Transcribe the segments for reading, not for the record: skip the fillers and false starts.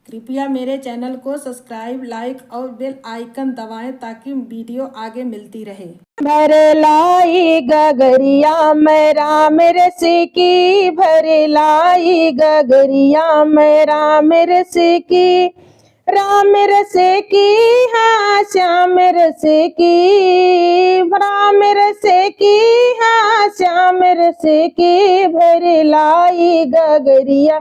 कृपया मेरे चैनल को सब्सक्राइब, लाइक और बेल आइकन दबाएं ताकि वीडियो आगे मिलती रहे। भर लाई गगरिया मैं राम रस की, भर लाई गगरिया मैं राम रस की, राम रस की हाँ श्याम रस की, राम रस की हाँ श्याम रस की, भर लाई गगरिया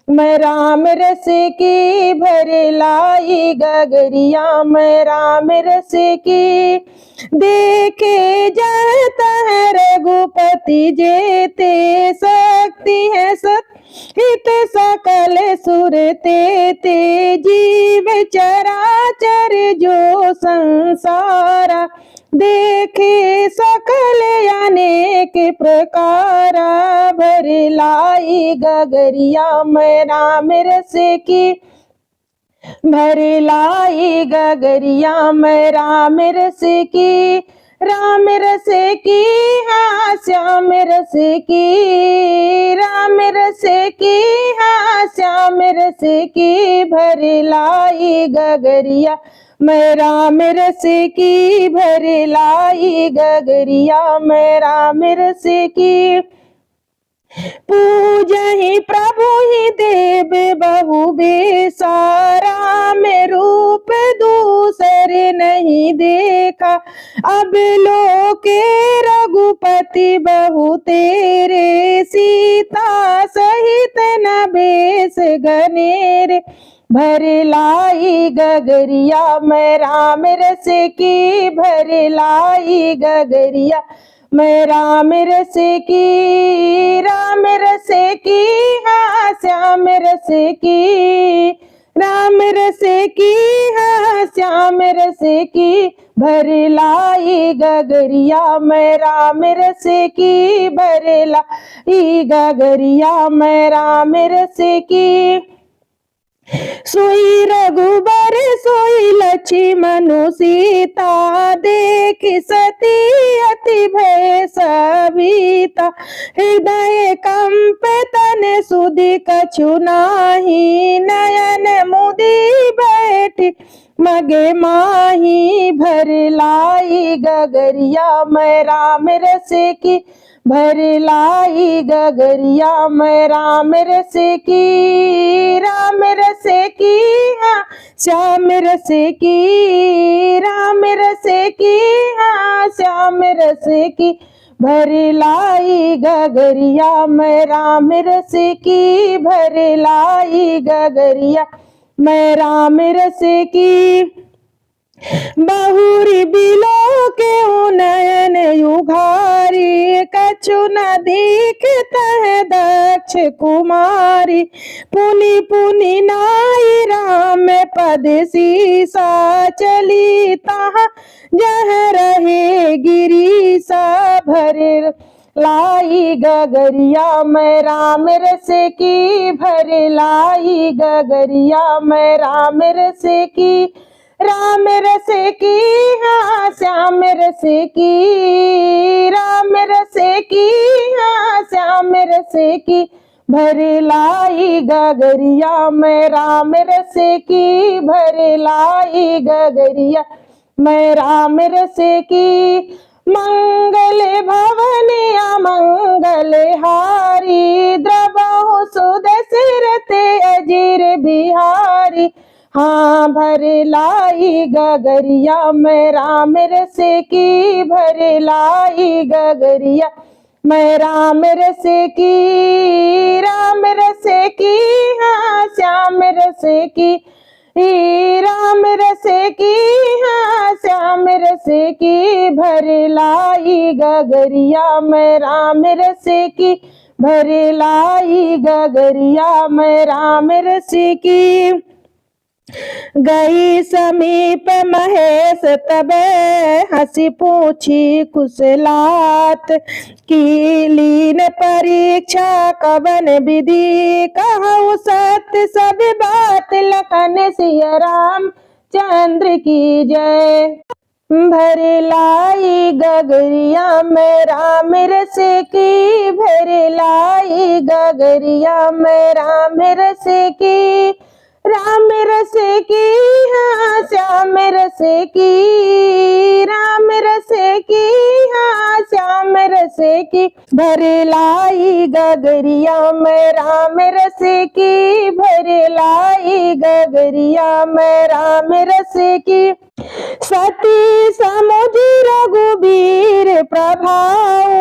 मैं राम रस की, भर लाई गगरिया मैं राम रस की। देखे जाता है रघुपति जेते, शक्ति है हित सकल सुर ते जीव चराचर जो संसारा, देखे सकल अनेक प्रकार, भर लाई गगरिया मैं राम रस की, भर लाई गगरिया मैं राम रस की, राम रस की हाँ श्याम रस की, राम रस की हाँ श्याम रस की, भर लाई गगरिया मैं राम रस की, भर लाई गगरिया मैं राम रस की। पूजहि प्रभु ही देव बहु बेसारा, में रूप दूसरे नहीं देखा, अब लोके रघुपति बहु तेरे, सीता सहित न बेस गनेरे, भर लाई गगरिया मैं राम रस की, भर लाई गगरिया मैं राम रस की, राम रस की हाँ श्याम रस की, राम रस की हाँ श्याम रस की, भर लाई गगरिया मैं राम रस की, भर लाई गगरिया मैं राम रस की। सोई रघुबर सोई लक्ष्मण सीता, देख सती अति भय सविता, हृदय कंप तन सुधि कछु नाही, नयन मुदि बैठी मगे माही, भर लाई गगरिया मैं राम रस की, भर लाई गगरिया मैं राम रस की, राम रस की हाँ श्याम रस की, राम रस की हाँ श्याम रस की, भर लाई गगरिया मैं राम रस की, भर लाई गगरिया मैं राम रस की। बहुरी बिलो के नयन युघारी, कछु न दिखता है दक्ष कुमारी, पुनि पुनि नाई राम पद सीसा, चली तहाँ जह रहे गिरीसा, भर लाई गगरिया मैं राम रस की, भर लाई गगरिया मैं राम रस की, राम रस की हाँ श्याम रस की, राम रस की हाँ श्याम रस की, भर लाई गगरिया मैं राम रस की, भर लाई गगरिया मैं राम रस की। मंगल भवन अमंगल हारी, द्रवहु सुदशरथ अजीर बिहारी, हाँ भर लाई गगरिया मैं राम रस की, भर लाई गगरिया मैं राम रस की, राम रस की हाँ श्याम रस की, राम रस की हाँ श्याम रस की, भर लाई गगरिया मैं राम रस की, भर लाई गगरिया मैं राम रस की। गई समीप महेश तबे, हंसी पूछी कुशलात, की लीन परीक्षा कवन विधि, कहु सत्य सब बात, लखन सिया राम चंद्र की जय। भर लाई गगरिया मैं राम रस की, भर लाई गगरिया मैं राम रस की, राम रस की, हाँ श्याम रस की, राम रस की, हाँ श्याम रस की, भर लाई गगरिया में राम रस की, भर लाई गगरिया में राम रस की। सती समुझ रघुबीर प्रभाव,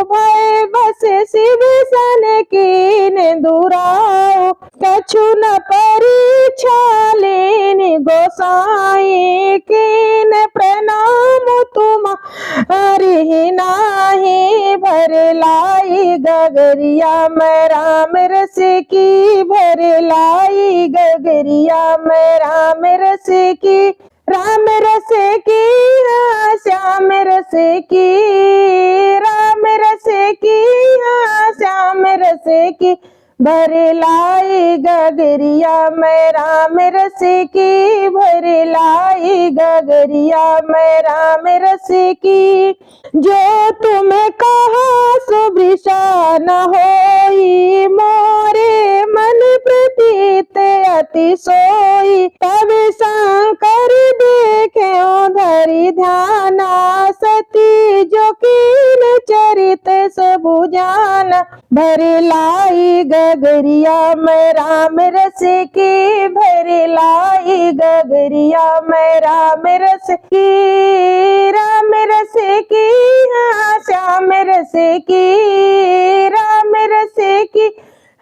भय बस शिव सन कीन दुराओ, कछु न परीक्षा लेनि गोसाई, कीन प्रणाम तुम हरि नाही, भर लाई गगरिया में राम रस की, भर लाई गगरिया में राम रस की, राम रस की, हाँ श्याम रस की, राम रस की, हाँ श्याम रस की, भर लाई गगरिया में राम रस की, भर लाई गगरिया में राम रस की। जो तुम्हें कहा सो वृषा न होई, मोरे मन प्रतीत अति सोई, तब शंकर देखे धरि ध्याना, सती जो कीन चरित सबु जाना, भर लाई गगरिया में राम रस की, भर लाई गगरिया में राम रस की, राम रस की, हाँ श्याम रस की, राम रस की,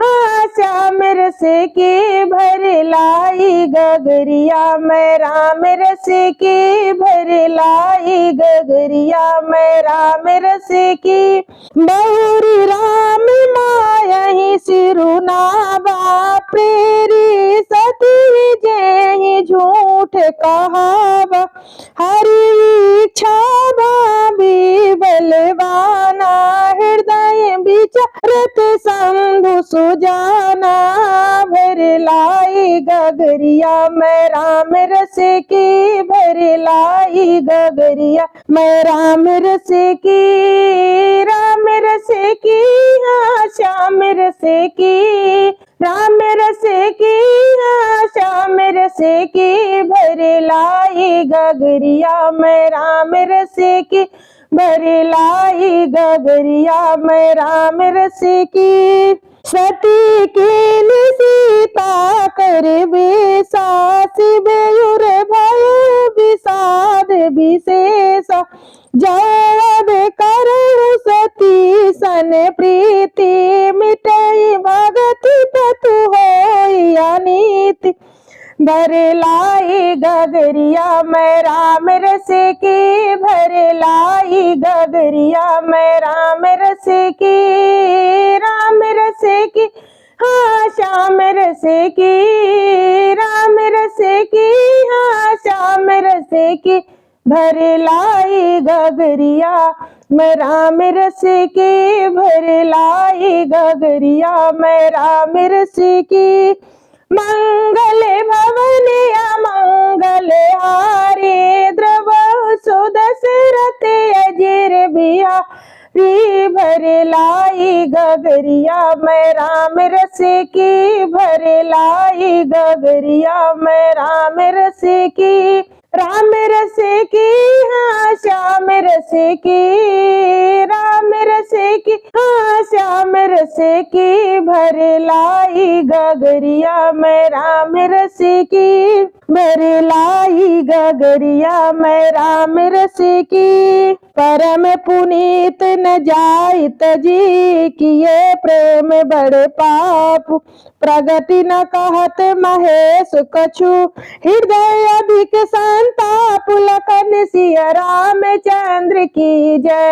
हाँ श्याम रस की, भर लाई गगरिया में राम रस की, भर लाई गगरिया में राम रस की। बहुरी राम मायहि सिरुनावा, प्रेरी सती जेहि झूठ कहावा, हरि इच्छा भाभी बलवाना, हृदय विचारत शंभु सुजाना, भर लाई गगरिया में राम रस की, भर लाई गगरिया में राम रस की, राम रस की, हाँ श्याम रस की, राम रस की, हाँ श्याम रस की, भर लाई गगरिया में राम रस की, भर लाई गगरिया में राम रस की। सती कीन सीता कर बेसा, शिवयुर भय विषाद विशेषा, जब करहु सती सन प्रीति, मिटई भगति पतु होई अनीति, भर लाई गगरिया में राम रस की, भर लाई गगरिया में राम रस की, राम रस की, हाँ श्याम रस की, राम रस की, हाँ श्याम रस की, भर लाई गगरिया में राम रस की, भर लाई गगरिया में राम रस की। मंगल भवन अमंगल हारे, द्रव सुदशरथ अजिर बिहारी, भर लाई गगरिया में राम रस की, भर लाई गगरिया में राम रस की, राम रस की, हाँ श्याम रस की, राम रस की, हाँ श्याम रस की, भर लाई गगरिया में राम रस की, भर लाई गगरिया में राम रस की। परम पुनीत न जाइत जी, किए प्रेम बड़े पाप, प्रगति न कहत महेश कछु, हृदय अधिक संताप, लखन सिया रामचंद्र की जय।